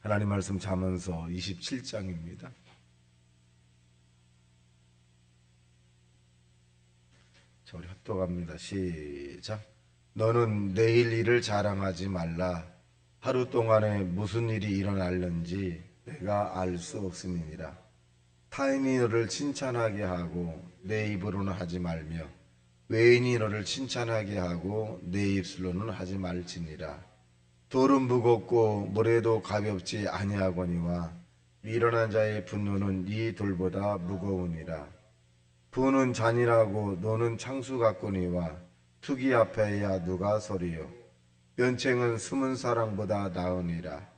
하나님 말씀 잠언서 27장입니다. 자, 우리 합독합니다. 시작. 너는 내일 일을 자랑하지 말라. 하루 동안에 무슨 일이 일어날는지 내가 알 수 없음이니라. 타인이 너를 칭찬하게 하고 내 입으로는 하지 말며 외인이 너를 칭찬하게 하고 내 입술로는 하지 말지니라. 돌은 무겁고 모래도 가볍지 아니하거니와 미련한 자의 분노는 이 돌보다 무거우니라. 부는 잔이라고 노는 창수 같거니와 투기 앞에야 누가 서리요. 면책은 숨은 사랑보다 나으니라.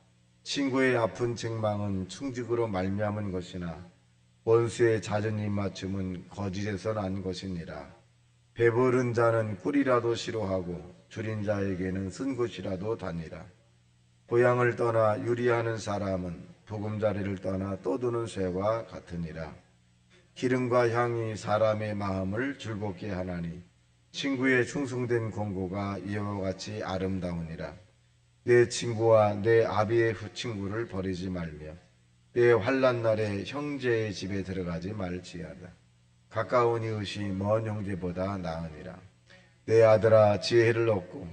친구의 아픈 책망은 충직으로 말미암은 것이나 원수의 잦은 입맞춤은 거짓에서 난 것이니라. 배부른 자는 꿀이라도 싫어하고 줄인 자에게는 쓴 곳이라도 다니라. 고향을 떠나 유리하는 사람은 보금자리를 떠나 떠도는 새와 같으니라. 기름과 향이 사람의 마음을 즐겁게 하나니 친구의 충성된 권고가 이와 같이 아름다우니라. 내 친구와 내 아비의 친구를 버리지 말며 내 환난 날에 형제의 집에 들어가지 말지어다. 가까운 이웃이 먼 형제보다 나으니라. 내 아들아 지혜를 얻고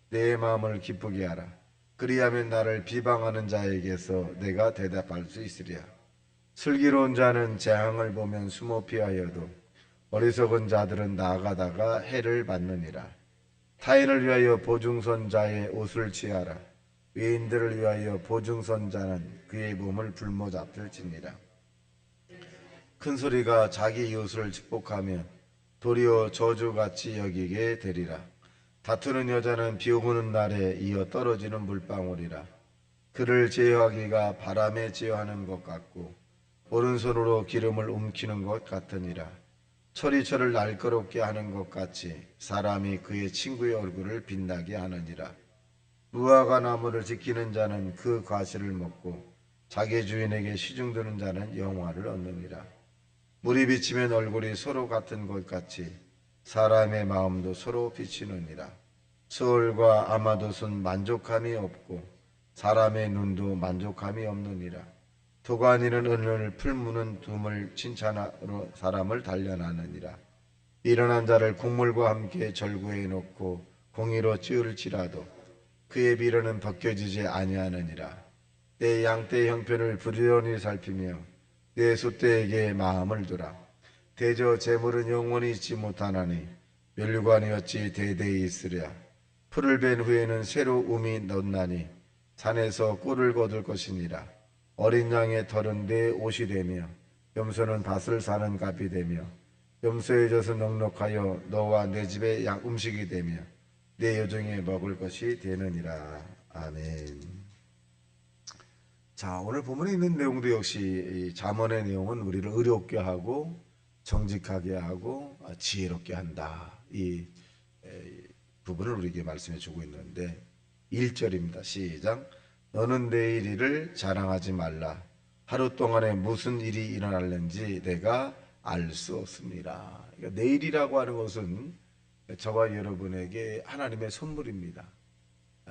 내 마음을 기쁘게 하라. 그리하면 나를 비방하는 자에게서 내가 대답할 수 있으리라. 슬기로운 자는 재앙을 보면 숨어 피하여도 어리석은 자들은 나아가다가 해를 받느니라. 타인을 위하여 보증선자의 옷을 취하라. 외인들을 위하여 보증선자는 그의 몸을 불모 잡을지니라. 큰 소리가 자기 이웃을 축복하며 도리어 저주같이 여기게 되리라. 다투는 여자는 비 오는 날에 이어 떨어지는 물방울이라. 그를 제어하기가 바람에 제어하는 것 같고 오른손으로 기름을 움키는 것 같으니라. 철이 철을 날카롭게 하는 것 같이 사람이 그의 친구의 얼굴을 빛나게 하느니라. 무화과 나무를 지키는 자는 그 과실을 먹고 자기 주인에게 시중드는 자는 영화를 얻느니라. 물이 비치면 얼굴이 서로 같은 것 같이 사람의 마음도 서로 비치느니라. 서울과 아마도는 만족함이 없고 사람의 눈도 만족함이 없느니라. 도가니는 은을 풀무는 둠을 칭찬하러 사람을 단련하느니라. 미련한 자를 곡물과 함께 절구해 놓고 공의로 찌을지라도 그의 미련은 벗겨지지 아니하느니라. 내 양떼 형편을 부지런히 살피며 내 소떼에게 마음을 두라. 대저 재물은 영원히 있지 못하나니 멸류관이 어찌 대대히 있으랴. 풀을 벤 후에는 새로 움이 넣나니 산에서 꿀을 거둘 것이니라. 어린 양의 털은 내 옷이 되며 염소는 밭을 사는 값이 되며 염소의 젖은 넉넉하여 너와 내 집의 양 음식이 되며 내 여종의 먹을 것이 되느니라. 아멘. 자, 오늘 본문에 있는 내용도 역시 이 잠언의 내용은 우리를 의롭게 하고 정직하게 하고 지혜롭게 한다. 이 부분을 우리에게 말씀해 주고 있는데 1절입니다. 시작. 너는 내일 일을 자랑하지 말라. 하루 동안에 무슨 일이 일어날는지 내가 알 수 없습니다. 그러니까 내일이라고 하는 것은 저와 여러분에게 하나님의 선물입니다.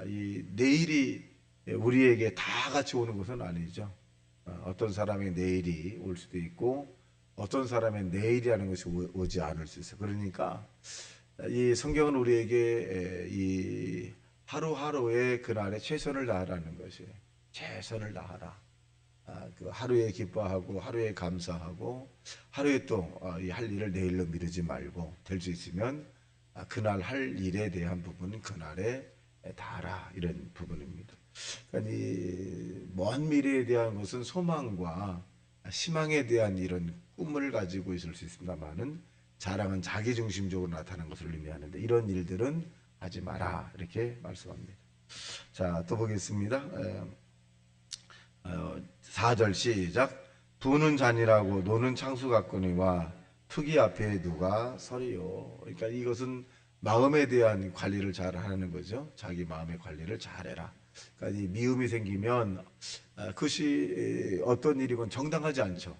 이 내일이 우리에게 다 같이 오는 것은 아니죠. 어떤 사람의 내일이 올 수도 있고 어떤 사람의 내일이라는 것이 오지 않을 수 있어요. 그러니까 이 성경은 우리에게 이 하루하루의 그날에 최선을 다하라는 것이에요. 최선을 다하라. 그 하루에 기뻐하고 하루에 감사하고 하루에 또 할 일을 내일로 미루지 말고 될 수 있으면 그날 할 일에 대한 부분은 그날에 다하라. 이런 부분입니다. 그러니까 이 먼 미래에 대한 것은 소망과 희망에 대한 이런 꿈을 가지고 있을 수 있습니다만은 자랑은 자기중심적으로 나타나는 것을 의미하는데 이런 일들은 하지 마라 이렇게 말씀합니다. 자, 또 보겠습니다. 4절 시작. 부는 잔이라고 노는 창수 같거니와 투기 앞에 누가 서리요. 그러니까 이것은 마음에 대한 관리를 잘 하는 거죠. 자기 마음의 관리를 잘해라. 그러니까 이 미움이 생기면 그것이 어떤 일이건 정당하지 않죠.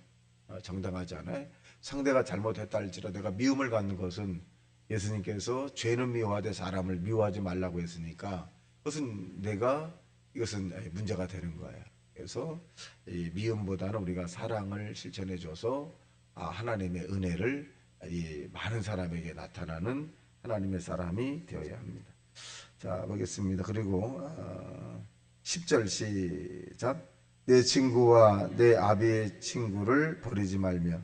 정당하지 않아요. 상대가 잘못했다 할지라도 내가 미움을 갖는 것은 예수님께서 죄는 미워하되 사람을 미워하지 말라고 했으니까 그것은 내가 이것은 문제가 되는 거예요. 그래서 이 미움보다는 우리가 사랑을 실천해줘서 하나님의 은혜를 이 많은 사람에게 나타나는 하나님의 사람이 되어야 합니다. 자, 보겠습니다. 그리고 10절 시작. 내 친구와 내 아비의 친구를 버리지 말며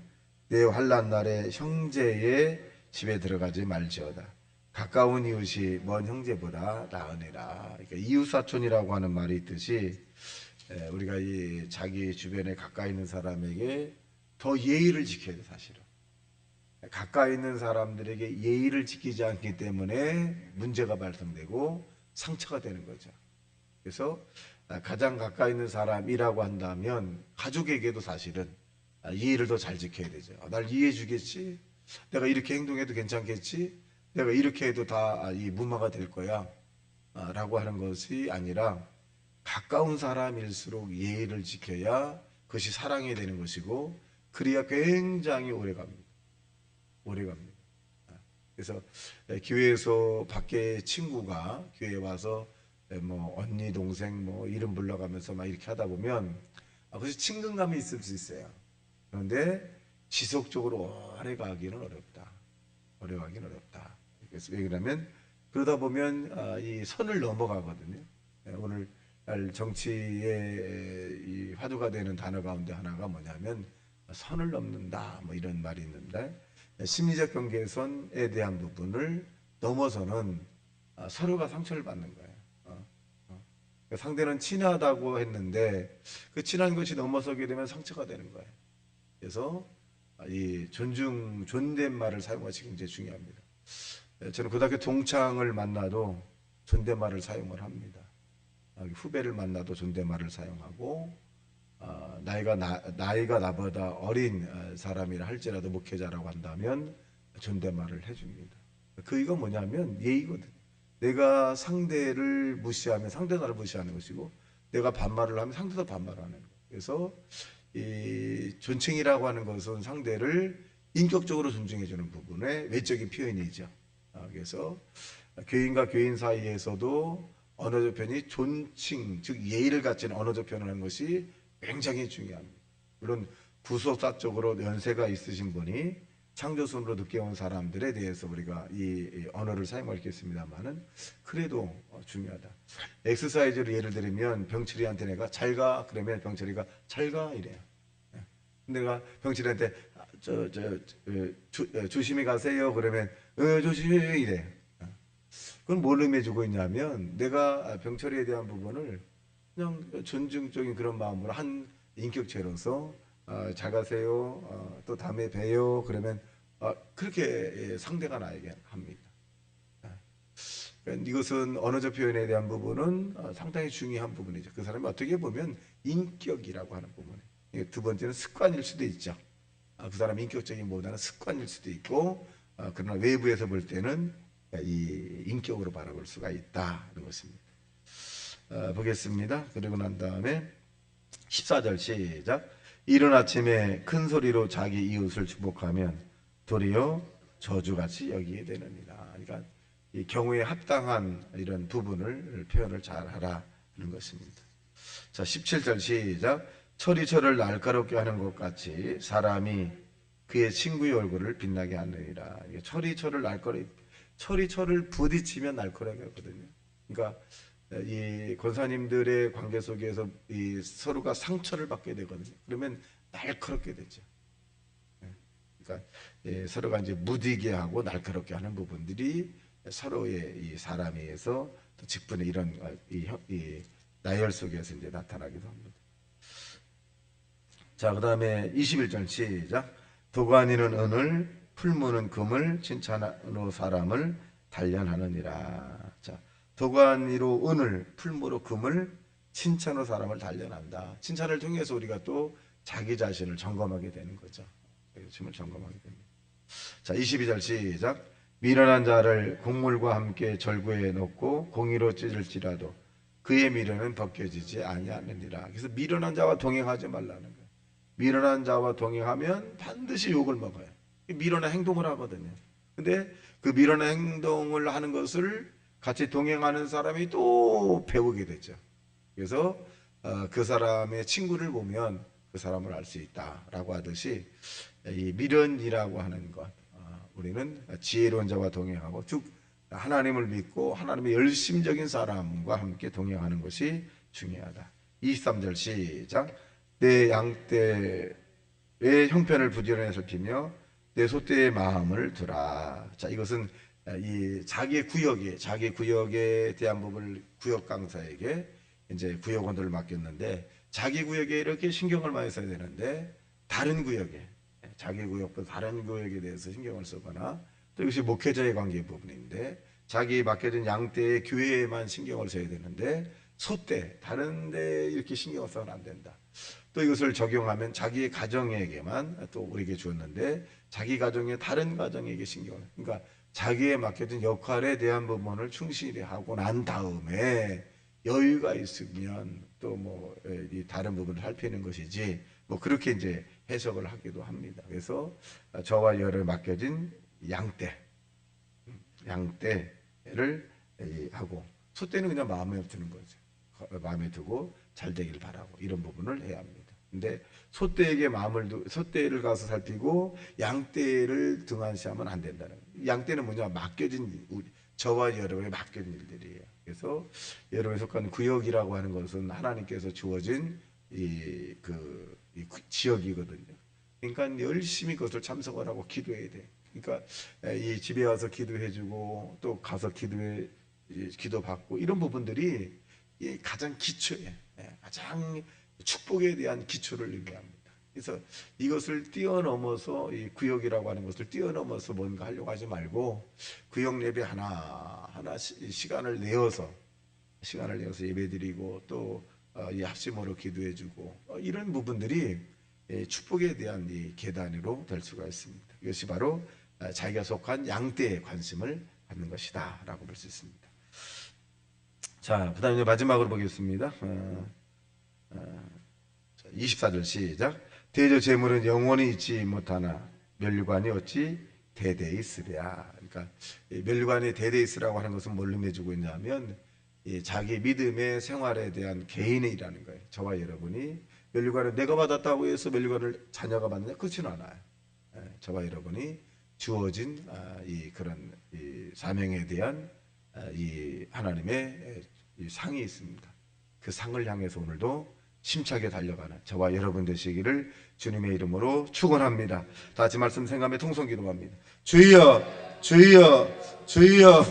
내 환난 날에 형제의 집에 들어가지 말지어다. 가까운 이웃이 먼 형제보다 나으니라. 그러니까 이웃사촌이라고 하는 말이 있듯이 우리가 이 자기 주변에 가까이 있는 사람에게 더 예의를 지켜야 돼. 사실은 가까이 있는 사람들에게 예의를 지키지 않기 때문에 문제가 발생되고 상처가 되는 거죠. 그래서 가장 가까이 있는 사람이라고 한다면 가족에게도 사실은 예의를 더 잘 지켜야 되죠. 날 이해해 주겠지? 내가 이렇게 행동해도 괜찮겠지? 내가 이렇게 해도 다 이 무마가 될 거야 라고 하는 것이 아니라 가까운 사람일수록 예의를 지켜야 그것이 사랑이 되는 것이고, 그래야 굉장히 오래 갑니다. 오래 갑니다. 그래서 교회에서 밖에 친구가 교회에 와서 뭐 언니 동생 뭐 이름 불러가면서 막 이렇게 하다 보면 그것이 친근감이 있을 수 있어요. 그런데 지속적으로 오래 가기는 어렵다. 오래 가기는 어렵다. 그래서 왜 그러냐면 그러다 보면 이 선을 넘어가거든요. 오늘 정치의 이 화두가 되는 단어 가운데 하나가 뭐냐면 선을 넘는다 뭐 이런 말이 있는데, 심리적 경계선에 대한 부분을 넘어서는 서로가 상처를 받는 거예요. 상대는 친하다고 했는데 그 친한 것이 넘어서게 되면 상처가 되는 거예요. 그래서 이 존댓말을 사용하시기 굉장히 중요합니다. 저는 고등학교 동창을 만나도 존댓말을 사용을 합니다. 후배를 만나도 존댓말을 사용하고, 나이가 나보다 어린 사람이라 할지라도 목회자라고 한다면 존댓말을 해줍니다. 그 이거 뭐냐면 예의거든요. 내가 상대를 무시하면 상대 나를 무시하는 것이고, 내가 반말을 하면 상대도 반말하는 거예요. 그래서 이 존칭이라고 하는 것은 상대를 인격적으로 존중해주는 부분의 외적인 표현이죠. 그래서 교인과 교인 사이에서도 언어적 표현이 존칭, 즉 예의를 갖춘 언어적 표현을 하는 것이 굉장히 중요합니다. 물론 구속사적으로 연세가 있으신 분이 창조순으로 늦게 온 사람들에 대해서 우리가 이 언어를 사용할 수 있습니다만은 그래도 중요하다. 엑서사이즈로 예를 들면 병철이한테 내가 잘 가 그러면 병철이가 잘 가 이래요. 내가 병철이한테 조심히 가세요 그러면 조심히 이래. 그건 뭘 의미해주고 있냐면 내가 병철이에 대한 부분을 그냥 존중적인 그런 마음으로 한 인격체로서 잘 가세요. 또 다음에 봬요. 그러면 그렇게 상대가 나에게 합니다. 그러니까 이것은 언어적 표현에 대한 부분은 상당히 중요한 부분이죠. 그 사람이 어떻게 보면 인격이라고 하는 부분이에요. 두 번째는 습관일 수도 있죠. 그 사람 인격적인 보다는 습관일 수도 있고, 그러나 외부에서 볼 때는 이 인격으로 바라볼 수가 있다는 것입니다. 보겠습니다. 그리고 난 다음에 14절 시작. 이른 아침에 큰 소리로 자기 이웃을 축복하면 도리어 저주같이 여기게 되느니라. 그러니까 이 경우에 합당한 이런 부분을 표현을 잘 하라는 것입니다. 자, 17절 시작. 철이 철을 날카롭게 하는 것 같이 사람이 그의 친구의 얼굴을 빛나게 하느니라. 철이 철을 부딪히면 날카롭게 하거든요. 그러니까 이 권사님들의 관계 속에서 이 서로가 상처를 받게 되거든요. 그러면 날카롭게 되죠. 그러니까 서로가 이제 무디게 하고 날카롭게 하는 부분들이 서로의 이 사람에서 또 직분의 이런 이 나열 속에서 이제 나타나기도 합니다. 자, 그 다음에 21절 시작. 도가니는 은을, 풀무는 금을, 칭찬하는 사람을 단련하느니라. 자, 도가니로 은을, 풀무로 금을, 칭찬으로 사람을 단련한다. 칭찬을 통해서 우리가 또 자기 자신을 점검하게 되는 거죠. 자신을 점검하게 됩니다. 자, 22절 시작. 미련한 자를 곡물과 함께 절구에 넣고 공의로 찢을지라도 그의 미련은 벗겨지지 아니하느니라. 그래서 미련한 자와 동행하지 말라는 거예요. 미련한 자와 동행하면 반드시 욕을 먹어요. 미련한 행동을 하거든요. 근데 그 미련한 행동을 하는 것을 같이 동행하는 사람이 또 배우게 되죠. 그래서 그 사람의 친구를 보면 그 사람을 알 수 있다라고 하듯이 이 미련이라고 하는 것, 우리는 지혜로운 자와 동행하고 즉 하나님을 믿고 하나님의 열심적인 사람과 함께 동행하는 것이 중요하다. 23절 시작. 내 양떼의 형편을 부지런히 살피며 내 소떼의 마음을 두라. 자, 이것은 이 자기 구역에 대한 부분을 구역 강사에게 이제 구역원들을 맡겼는데 자기 구역에 이렇게 신경을 많이 써야 되는데 다른 구역에 자기 구역보다 다른 구역에 대해서 신경을 쓰거나 또 이것이 목회자의 관계 부분인데 자기 맡겨진 양떼의 교회에만 신경을 써야 되는데 소떼 다른 데 이렇게 신경을 써서는 안 된다. 또 이것을 적용하면 자기의 가정에게만 또 우리에게 주었는데 자기 가정의 다른 가정에게 신경을 그러니까 자기에 맡겨진 역할에 대한 부분을 충실히 하고 난 다음에 여유가 있으면 또 뭐 다른 부분을 살피는 것이지 뭐 그렇게 이제 해석을 하기도 합니다. 그래서 저와 여를 맡겨진 양떼를 하고 소떼는 그냥 마음에 드는 거죠. 마음에 두고 잘 되길 바라고 이런 부분을 해야 합니다. 근데 소떼에게 소떼를 가서 살피고 양떼를 등한시하면 안 된다는 거예요. 양떼는 뭐냐 맡겨진 저와 여러분의 맡겨진 일들이에요. 그래서 여러분이 속한 구역이라고 하는 것은 하나님께서 주어진 이 지역이거든요. 그러니까 열심히 그것을 참석을 하고 기도해야 돼. 그러니까 이 집에 와서 기도해주고 또 가서 기도받고 이런 부분들이 가장 기초에 가장 축복에 대한 기초를 의미합니다. 그래서 이것을 뛰어넘어서 이 구역이라고 하는 것을 뛰어넘어서 뭔가 하려고 하지 말고 구역 예배 하나 시간을 내어서 예배드리고 또 이 합심으로 기도해주고 이런 부분들이 축복에 대한 이 계단으로 될 수가 있습니다. 이것이 바로 자기가 속한 양떼에 관심을 갖는 것이다라고 볼 수 있습니다. 자, 그다음에 마지막으로 보겠습니다. 24절 시작. 대저 재물은 영원히 있지 못하나 멸류관이 어찌 대대히 있으랴. 그러니까 멸류관이 대대히 있으라고 하는 것은 뭘 의미해주고 있냐면 자기 믿음의 생활에 대한 개인이라는 거예요. 저와 여러분이 멸류관을 내가 받았다고 해서 멸류관을 자녀가 받느냐 그렇지는 않아요. 저와 여러분이 주어진 그런 사명에 대한 이 하나님의 이 상이 있습니다. 그 상을 향해서 오늘도 힘차게 달려가는 저와 여러분 되시기를 주님의 이름으로 축원합니다. 다 같이 말씀 생각하며 통성 기도합니다. 주여 주여 주여